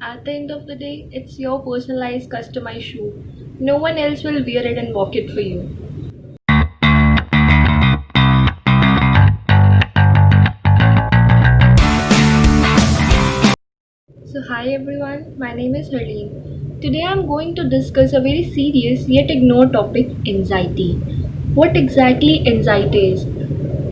At the end of the day, it's your personalized, customized shoe. No one else will wear it and walk it for you. So, hi everyone, my name is Harleen. Today I'm going to discuss a very serious yet ignored topic, anxiety. What exactly anxiety is?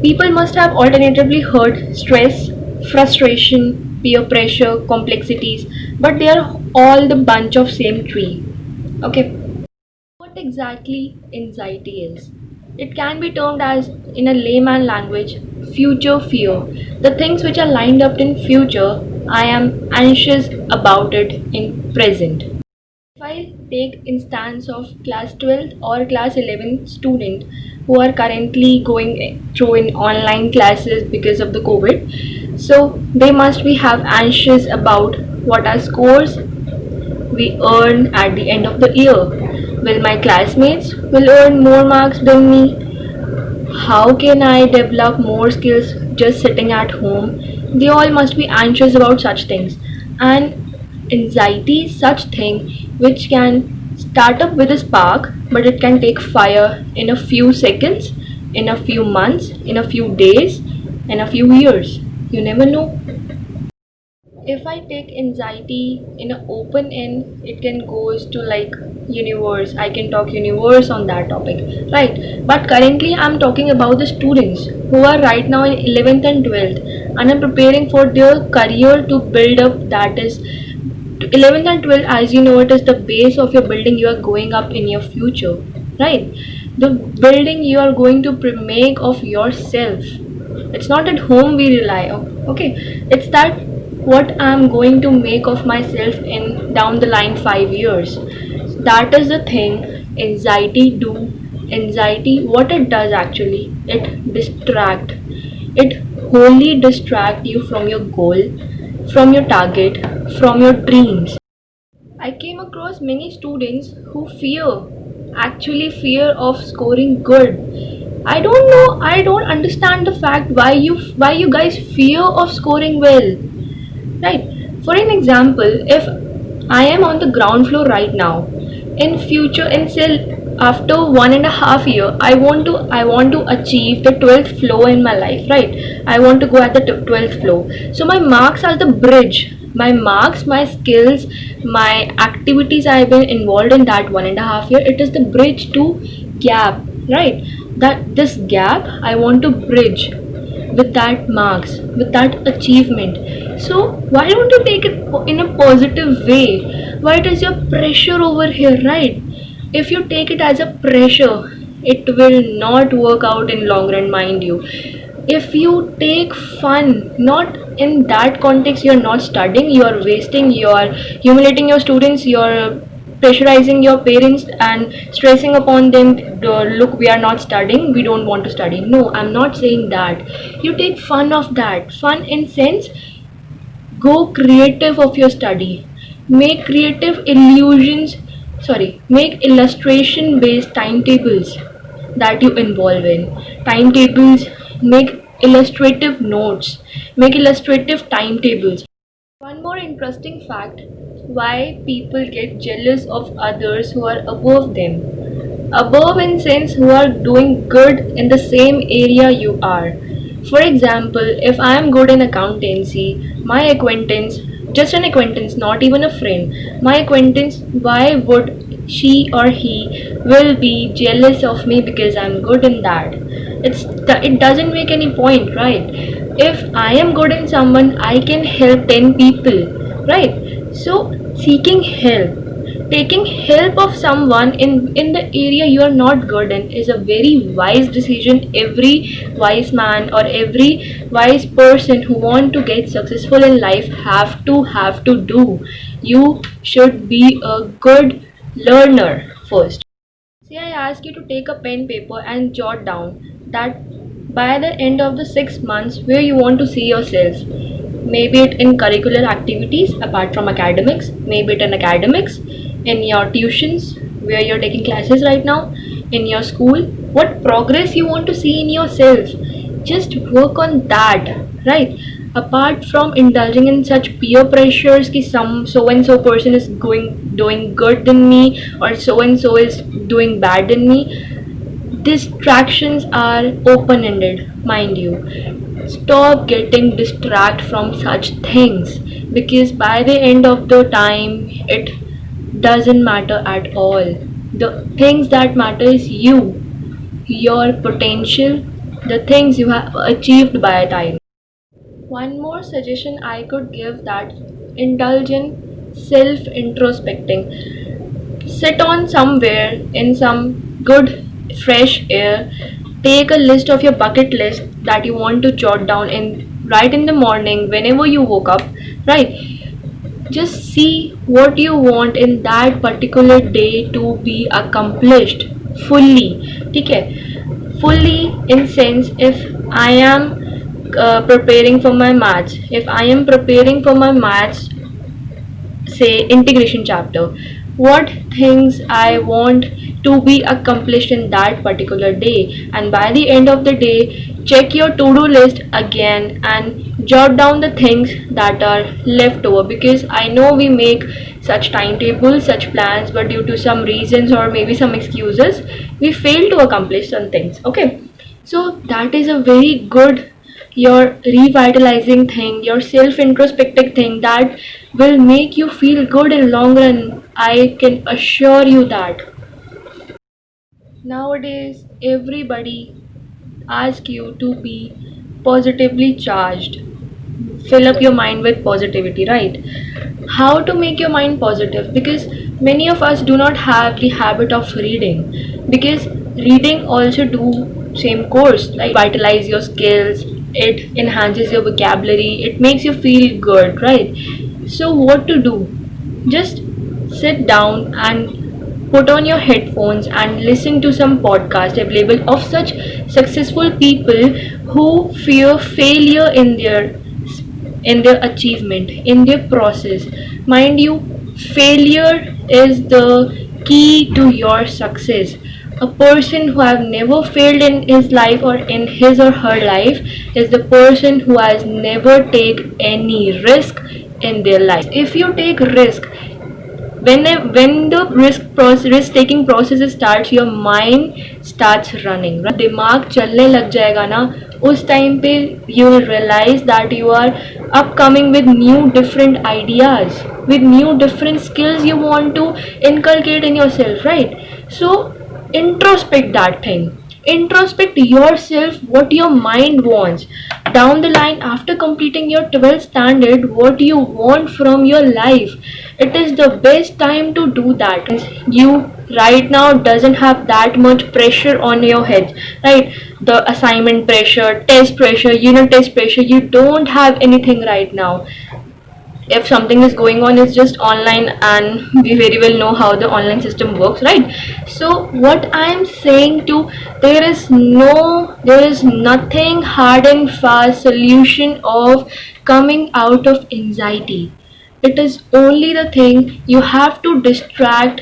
People must have alternatively heard stress, frustration, peer pressure, complexities, but they are all the bunch of same tree. Okay, what exactly anxiety is? It can be termed as, in a layman language, future fear. The things which are lined up in future, I am anxious about it in present. If I take instance of class 12th or class 11 student who are currently going through in online classes because of the COVID, so they must be have anxious about what are scores we earn at the end of the year. Will my classmates will earn more marks than me? How can I develop more skills just sitting at home? They all must be anxious about such things. And anxiety is such thing which can start up with a spark, but it can take fire in a few seconds, in a few months, in a few days, in a few years. You never know. If I take anxiety in an open end, it can goes to like universe. I can talk universe on that topic, right? But currently I'm talking about the students who are right now in 11th and 12th and are preparing for their career to build up. That is 11th and 12th, as you know, it is the base of your building you are going up in your future, right? The building you are going to make of yourself. It's not at home we rely on, okay? It's that what I'm going to make of myself in down the line 5 years. That is the thing anxiety what it does actually, it wholly distract you from your goal, from your target, from your dreams. I came across many students who actually fear of scoring good. I don't know, I don't understand the fact why you guys fear of scoring well. Right. For an example, if I am on the ground floor right now, in future, in say after 1.5 year, I want to achieve the 12th floor in my life. Right. I want to go at the 12th floor. So my marks are the bridge. My marks, my skills, my activities I've been involved in that 1.5 year. It is the bridge to gap. Right. That this gap I want to bridge with that marks, with that achievement. So why don't you take it in a positive way? Why it is your pressure over here, right? If you take it as a pressure, it will not work out in long run, mind you. If you take fun, not in that context, you're not studying, you're wasting, you're humiliating your students, you're pressurizing your parents and stressing upon them. Look, we are not studying, we don't want to study. No, I'm not saying that. You take fun of that, fun in sense, go creative of your study, make creative illusions, make illustration based timetables that you involve in timetables, make illustrative notes, make illustrative timetables. One more interesting fact, why people get jealous of others who are above them. Above in sense who are doing good in the same area you are. For example, if I am good in accountancy, my acquaintance, just an acquaintance, not even a friend, my acquaintance, why would she or he will be jealous of me because I'm good in that? It doesn't make any point, right? If I am good in someone, I can help 10 people, right? So seeking help, taking help of someone in the area you are not good in is a very wise decision. Every wise man or every wise person who want to get successful in life have to do. You should be a good learner first. Say I ask you to take a pen paper and jot down that by the end of the 6 months where you want to see yourself. Maybe it in curricular activities apart from academics, maybe it in academics, in your tuitions where you're taking classes right now, in your school, what progress you want to see in yourself. Just work on that, right? Apart from indulging in such peer pressures ki some so and so person is doing good than me, or so and so is doing bad than me, distractions are open ended, mind you. Stop getting distracted from such things, because by the end of the time it doesn't matter at all. The things that matter is you, your potential, the things you have achieved by time. One more suggestion I could give, that indulge in self introspecting. Sit on somewhere in some good fresh air. Take a list of your bucket list that you want to jot down in right in the morning whenever you woke up, right? Just see what you want in that particular day to be accomplished fully. Okay, fully in sense, if I am preparing for my maths, if I am preparing for my maths, say integration chapter, what things I want to be accomplished in that particular day, and by the end of the day check your to-do list again and jot down the things that are left over, because I know we make such timetables, such plans, but due to some reasons or maybe some excuses we fail to accomplish some things. Okay, so that is a very good, your revitalizing thing, your self introspective thing that will make you feel good in long run. I can assure you that. Nowadays, everybody asks you to be positively charged. Fill up your mind with positivity, right? How to make your mind positive? Because many of us do not have the habit of reading, because reading also do same course, like vitalize your skills, it enhances your vocabulary, it makes you feel good, right? So what to do? Just sit down and put on your headphones and listen to some podcast available of such successful people who fear failure in their achievement, in their process. Mind you, failure is the key to your success. A person who have never failed in his life or in his or her life is the person who has never take any risk in their life. If you take risk, when the risk taking process starts, your mind starts running, right? दिमाग चलने लग जाएगा ना, उस time पे you will realize that you are upcoming with new different ideas, with new different skills you want to inculcate in yourself, right? So introspect that thing, introspect yourself, what your mind wants down the line after completing your 12th standard, what you want from your life. It is the best time to do that. You right now doesn't have that much pressure on your head, right? The assignment pressure, test pressure, unit test pressure, you don't have anything right now. If something is going on, it's just online, and we very well know how the online system works, right? So what I am saying to, there is nothing hard and fast solution of coming out of anxiety. It is only the thing, you have to distract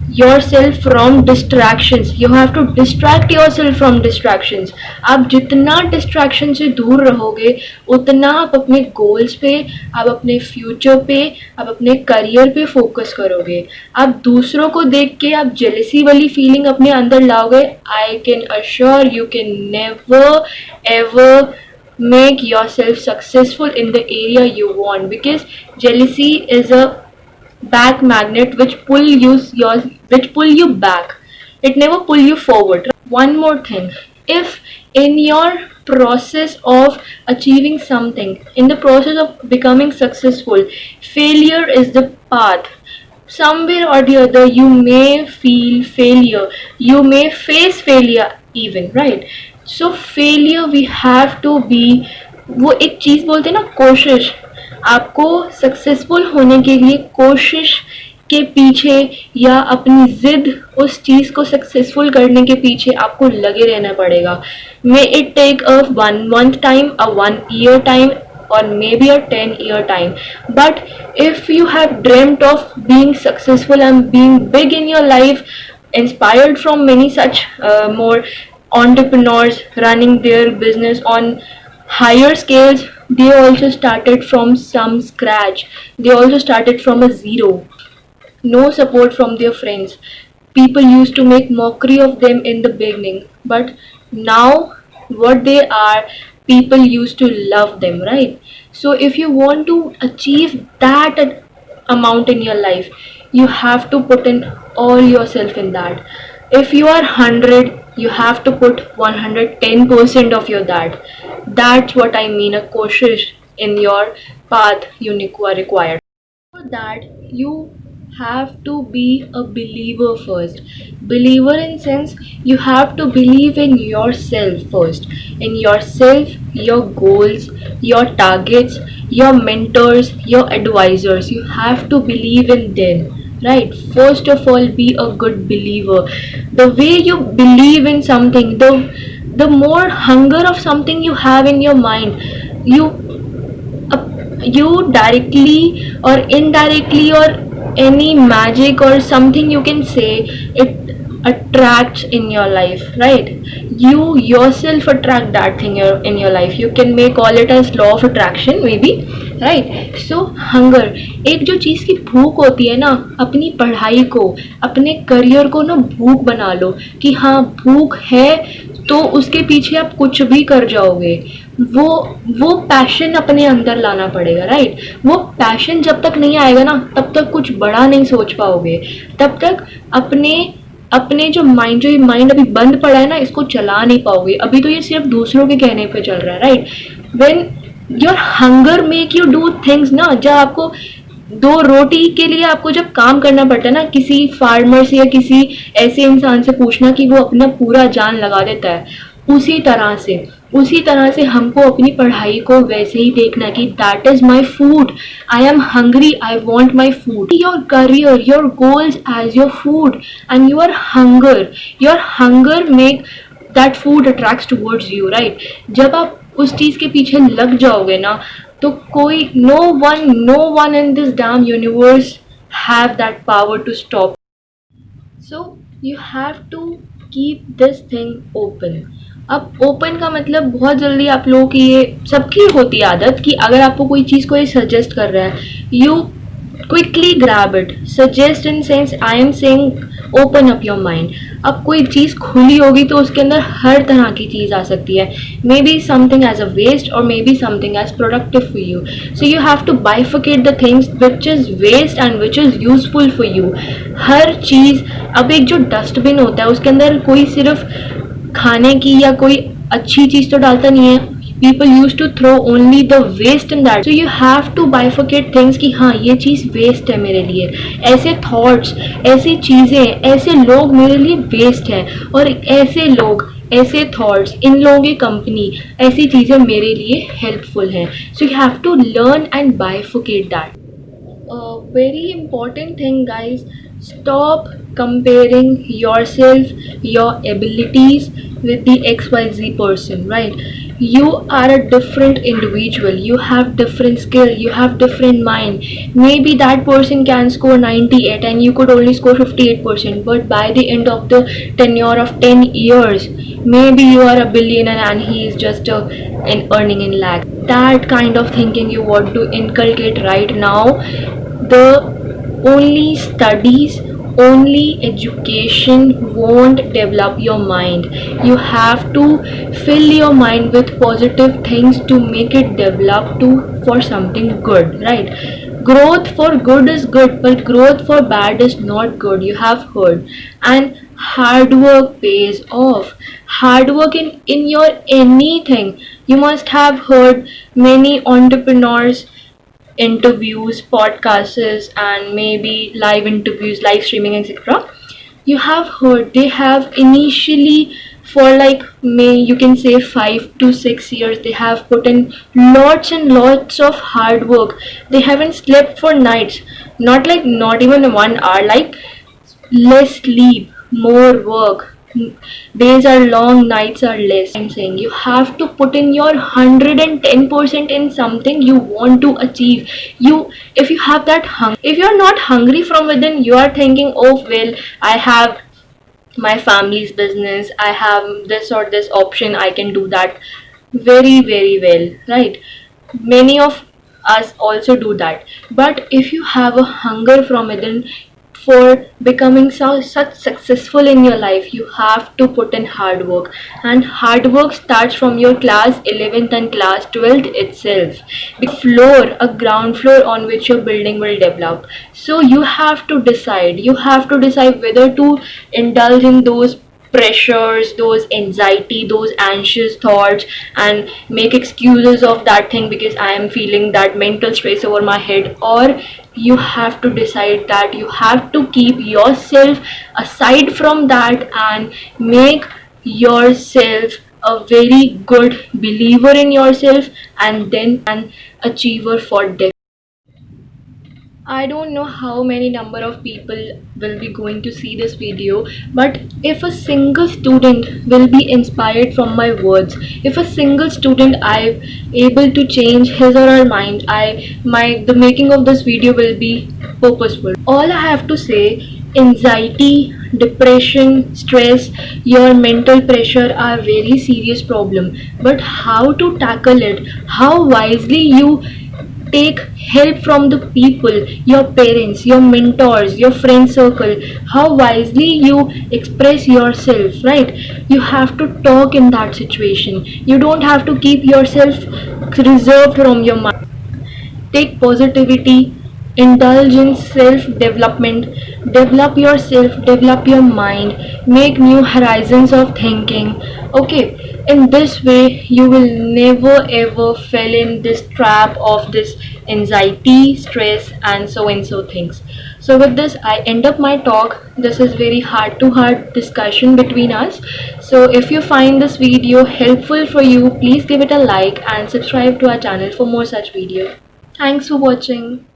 yourself from distractions, you have to distract yourself from distractions. आप जितना distraction से दूर रहोगे, उतना आप अपने goals पे, आप अपने future पे, आप अपने career पे focus करोगे. आप दूसरों को देख के आप jealousy वाली feeling अपने अंदर लाओगे, I can assure you can never ever make yourself successful in the area you want, because jealousy is a back magnet which pull you back, it never pull you forward. One more thing, if in your process of achieving something, in the process of becoming successful, failure is the path, somewhere or the other you may feel failure, you may face failure even, right? So failure we have to be, वो एक चीज बोलते हैं ना, कोशिश. आपको successful होने के लिए कोशिश के पीछे या अपनी जिद उस चीज को सक्सेसफुल करने के पीछे आपको लगे रहना पड़ेगा. May it take a 1 month time, a 1 year time, or maybe a 10 year time. But if you have dreamt of being successful and being big in your life, inspired from many such more entrepreneurs running their business on higher scales, they also started from some scratch. They also started from a zero. No support from their friends. People used to make mockery of them in the beginning, but now what they are, people used to love them, right? So if you want to achieve that amount in your life, you have to put in all yourself in that. If you are 100, you have to put 110% of your that. That's what I mean, a koshish in your path you required. For that, you have to be a believer first. Believer in sense, you have to believe in yourself first, in yourself, your goals, your targets, your mentors, your advisors. You have to believe in them, right? First of all, be a good believer. The way you believe in something, the more hunger of something you have in your mind, you you directly or indirectly, or any magic or something you can say, it attracts in your life, right? You yourself attract that thing in your life. You can may call it as law of attraction maybe, right? So hunger, एक जो चीज़ की भूख होती है ना, अपनी पढ़ाई को, अपने करियर को ना भूख बना लो कि हाँ भूख है, तो उसके पीछे आप कुछ भी कर जाओगे। वो वो पैशन अपने अंदर लाना पड़ेगा, राइट? वो पैशन जब तक नहीं आएगा ना, तब तक कुछ बड़ा नहीं सोच पाओगे। तब तक अपने अपने जो ये माइंड अभी बंद पड़ा है ना, इसको चला नहीं पाओगे। अभी तो ये सिर्फ दूसरों के कहने पे चल रहा है, right? When your hunger make you do things ना, जब आपको दो रोटी के लिए आपको जब काम करना पड़ता है ना, किसी फार्मर से या किसी ऐसे इंसान से पूछना कि वो अपना पूरा जान लगा देता है, उसी तरह से हमको अपनी पढ़ाई को वैसे ही देखना कि that is my food, I am hungry, I want my food. Your career, your goals as your food, and your hunger make that food attracts towards you, right? जब आप उस चीज़ के पीछे लग जाओगे ना, तो कोई no one in this damn universe have that power to stop. So you have to keep this thing open. अब ओपन का मतलब बहुत जल्दी आप लोगों की, ये सबकी होती है आदत कि अगर आपको कोई चीज़ कोई सजेस्ट कर रहा है, you quickly grab it. Suggest in sense, I am saying open up your mind. अब कोई चीज़ खुली होगी तो उसके अंदर हर तरह की चीज़ आ सकती है, maybe something as a waste और maybe something as productive for you. So you have to bifurcate the things which is waste and which is useful for you. हर चीज़, अब एक जो डस्टबिन होता है उसके अंदर कोई सिर्फ खाने की या कोई अच्छी चीज़ तो डालता नहीं है। People used to throw only the waste in that. So you have to bifurcate things कि हाँ ये चीज़ वेस्ट है मेरे लिए। ऐसे थॉट्स, ऐसी चीज़ें, ऐसे लोग मेरे लिए वेस्ट हैं, और ऐसे लोग, ऐसे थॉट्स, इन लोगों की कंपनी, ऐसी चीज़ें मेरे लिए हेल्पफुल हैं। So you have to learn and bifurcate that. Very important thing, guys. Stop comparing yourself, your abilities with the XYZ person, right? You are a different individual. You have different skill. You have different mind. Maybe that person can score 98 and you could only score 58%. But by the end of the tenure of 10 years, maybe you are a billionaire and he is just earning in lakh. That kind of thinking you want to inculcate right now. The only studies, only education won't develop your mind. You have to fill your mind with positive things to make it develop to for something good, right? Growth for good is good, but growth for bad is not good, you have heard. And hard work pays off. Hard work in your anything. You must have heard many entrepreneurs interviews, podcasts, and maybe live interviews, live streaming, etc. You have heard they have initially, for like may you can say 5 to 6 years, they have put in lots and lots of hard work. They haven't slept for nights, not even 1 hour, like less sleep, more work. Days are long, nights are less. I'm saying you have to put in your 110% in something you want to achieve. If you have that if you're not hungry from within, you are thinking, oh well, I have my family's business, I have this or this option, I can do that very, very well, right? Many of us also do that. But if you have a hunger from within for becoming such successful in your life, you have to put in hard work, and hard work starts from your class 11th and class 12th itself. Floor, a ground floor on which your building will develop. So you have to decide whether to indulge in those pressures, those anxiety, those anxious thoughts, and make excuses of that thing because I am feeling that mental stress over my head. Or you have to decide that you have to keep yourself aside from that and make yourself a very good believer in yourself, and then an achiever for death. I don't know how many number of people will be going to see this video, but if a single student will be inspired from my words, if a single student I able to change his or her mind, I my the making of this video will be purposeful. All I have to say, anxiety, depression, stress, your mental pressure are very serious problem. But how to tackle it? How wisely you take help from the people, your parents, your mentors, your friend circle, how wisely you express yourself, right? You have to talk in that situation. You don't have to keep yourself reserved from your mind. Take positivity, indulge in self development, develop yourself, develop your mind, make new horizons of thinking. Okay, in this way you will never ever fall in this trap of this anxiety, stress, and so things. So with this I end up my talk. This is very heart to heart discussion between us. So if you find this video helpful for you, please give it a like and subscribe to our channel for more such videos. Thanks for watching.